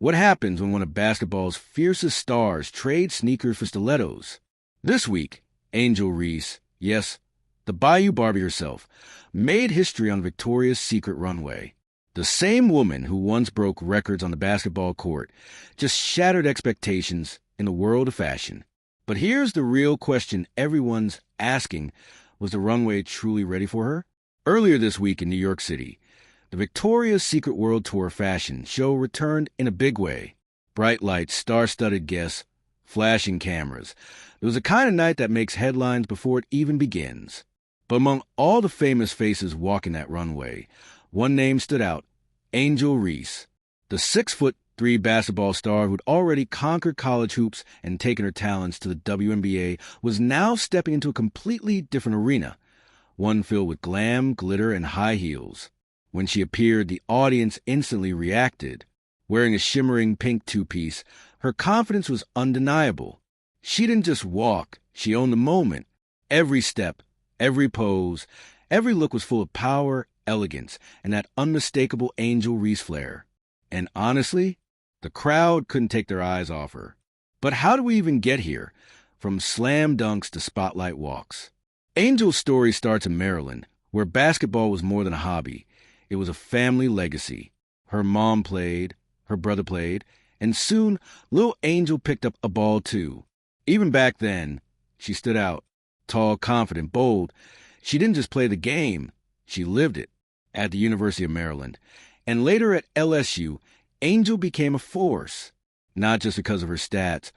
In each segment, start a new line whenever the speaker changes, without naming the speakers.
What happens when one of basketball's fiercest stars trades sneakers for stilettos? This week, Angel Reese, yes, the Bayou Barbie herself, made history on Victoria's Secret runway. The same woman who once broke records on the basketball court just shattered expectations in the world of fashion. But here's the real question everyone's asking: was the runway truly ready for her? Earlier this week in New York City, the Victoria's Secret World Tour fashion show returned in a big way. Bright lights, star-studded guests, flashing cameras. It was a kind of night that makes headlines before it even begins. But among all the famous faces walking that runway, one name stood out: Angel Reese. The 6'3" basketball star who'd already conquered college hoops and taken her talents to the WNBA was now stepping into a completely different arena, one filled with glam, glitter, and high heels. When she appeared, the audience instantly reacted. Wearing a shimmering pink two-piece, her confidence was undeniable. She didn't just walk, she owned the moment. Every step, every pose, every look was full of power, elegance, and that unmistakable Angel Reese flair. And honestly, the crowd couldn't take their eyes off her. But how do we even get here? From slam dunks to spotlight walks. Angel's story starts in Maryland, where basketball was more than a hobby. It was a family legacy. Her mom played, her brother played, and soon little Angel picked up a ball too. Even back then, she stood out. Tall, confident, bold. She didn't just play the game, she lived it. At the University of Maryland, and later at LSU, Angel became a force, not just because of her stats,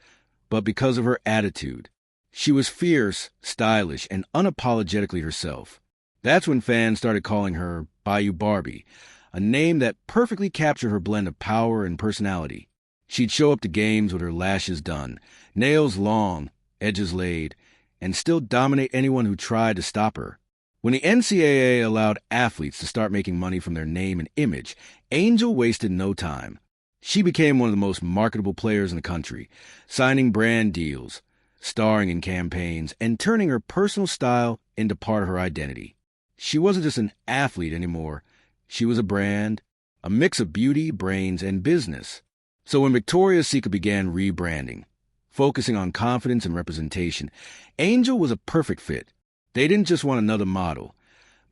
but because of her attitude. She was fierce, stylish, and unapologetically herself. That's when fans started calling her Bayou Barbie, a name that perfectly captured her blend of power and personality. She'd show up to games with her lashes done, nails long, edges laid, and still dominate anyone who tried to stop her. When the NCAA allowed athletes to start making money from their name and image, Angel wasted no time. She became one of the most marketable players in the country, signing brand deals, starring in campaigns, and turning her personal style into part of her identity. She wasn't just an athlete anymore. She was a brand, a mix of beauty, brains, and business. So when Victoria's Secret began rebranding, focusing on confidence and representation, Angel was a perfect fit. They didn't just want another model.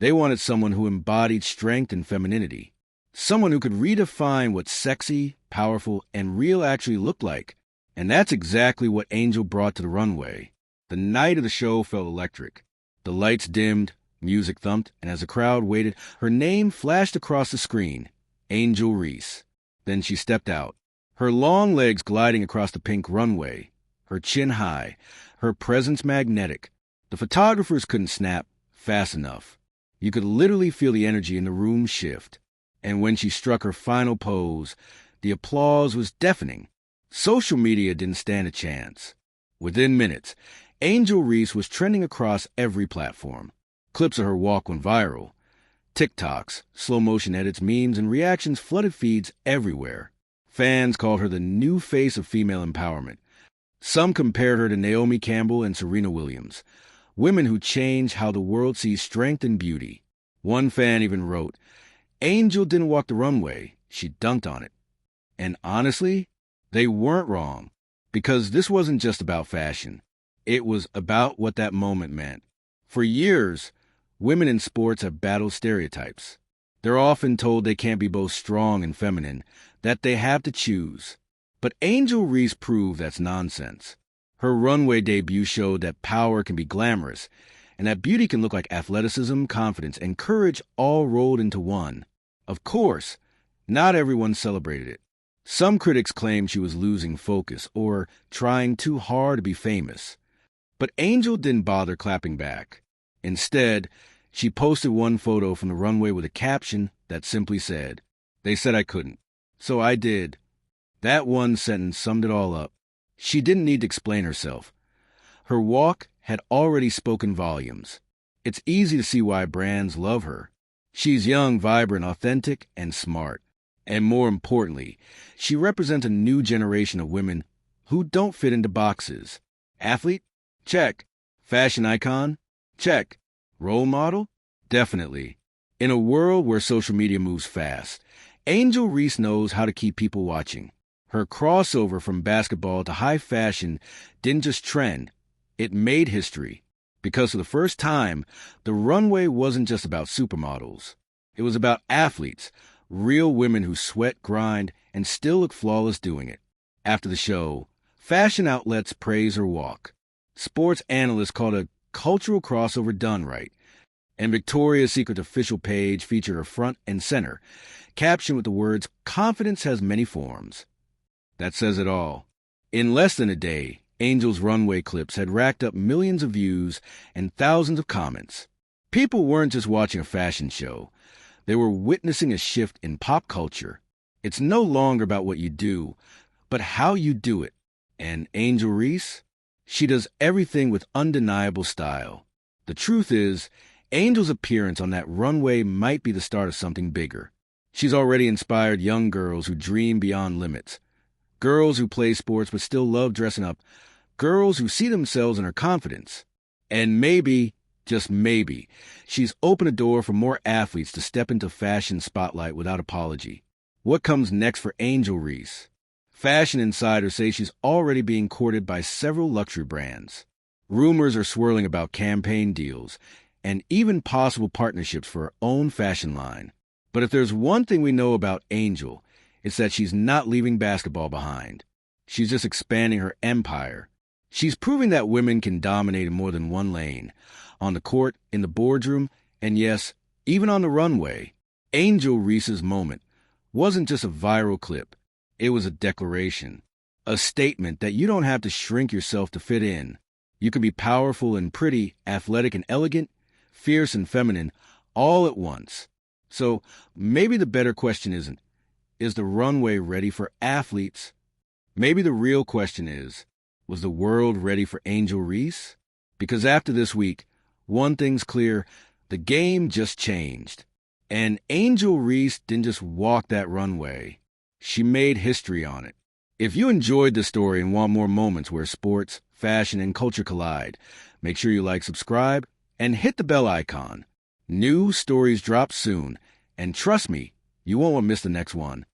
They wanted someone who embodied strength and femininity. Someone who could redefine what sexy, powerful, and real actually looked like. And that's exactly what Angel brought to the runway. The night of the show felt electric. The lights dimmed, music thumped, and as the crowd waited, her name flashed across the screen: Angel Reese. Then she stepped out, her long legs gliding across the pink runway, her chin high, her presence magnetic. The photographers couldn't snap fast enough. You could literally feel the energy in the room shift. And when she struck her final pose, the applause was deafening. Social media didn't stand a chance. Within minutes, Angel Reese was trending across every platform. Clips of her walk went viral. TikToks, slow-motion edits, memes, and reactions flooded feeds everywhere. Fans called her the new face of female empowerment. Some compared her to Naomi Campbell and Serena Williams, women who change how the world sees strength and beauty. One fan even wrote, "Angel didn't walk the runway, she dunked on it." And honestly, they weren't wrong, because this wasn't just about fashion. It was about what that moment meant. For years, women in sports have battled stereotypes. They're often told they can't be both strong and feminine, that they have to choose. But Angel Reese proved that's nonsense. Her runway debut showed that power can be glamorous, and that beauty can look like athleticism, confidence, and courage all rolled into one. Of course, not everyone celebrated it. Some critics claimed she was losing focus or trying too hard to be famous. But Angel didn't bother clapping back. Instead, she posted one photo from the runway with a caption that simply said, "They said I couldn't, so I did." That one sentence summed it all up. She didn't need to explain herself. Her walk had already spoken volumes. It's easy to see why brands love her. She's young, vibrant, authentic, and smart. And more importantly, she represents a new generation of women who don't fit into boxes. Athlete? Check. Fashion icon? Check. Role model? Definitely. In a world where social media moves fast, Angel Reese knows how to keep people watching. Her crossover from basketball to high fashion didn't just trend, it made history. Because for the first time, the runway wasn't just about supermodels. It was about athletes, real women who sweat, grind, and still look flawless doing it. After the show, fashion outlets praise her walk. Sports analysts called a cultural crossover done right. And Victoria's Secret official page featured her front and center, captioned with the words, "Confidence has many forms." That says it all. In less than a day, Angel's runway clips had racked up millions of views and thousands of comments. People weren't just watching a fashion show. They were witnessing a shift in pop culture. It's no longer about what you do, but how you do it. And Angel Reese? She does everything with undeniable style. The truth is, Angel's appearance on that runway might be the start of something bigger. She's already inspired young girls who dream beyond limits. Girls who play sports but still love dressing up. Girls who see themselves in her confidence. And maybe, just maybe, she's opened a door for more athletes to step into fashion spotlight without apology. What comes next for Angel Reese? Fashion insiders say she's already being courted by several luxury brands. Rumors are swirling about campaign deals and even possible partnerships for her own fashion line. But if there's one thing we know about Angel, it's that she's not leaving basketball behind. She's just expanding her empire. She's proving that women can dominate in more than one lane. On the court, in the boardroom, and yes, even on the runway. Angel Reese's moment wasn't just a viral clip. It was a declaration. A statement that you don't have to shrink yourself to fit in. You can be powerful and pretty, athletic and elegant, fierce and feminine, all at once. So maybe the better question isn't, is the runway ready for athletes? Maybe the real question is, was the world ready for Angel Reese? Because after this week, one thing's clear, the game just changed. And Angel Reese didn't just walk that runway. She made history on it. If you enjoyed this story and want more moments where sports, fashion, and culture collide, make sure you like, subscribe, and hit the bell icon. New stories drop soon, and trust me, you won't want to miss the next one.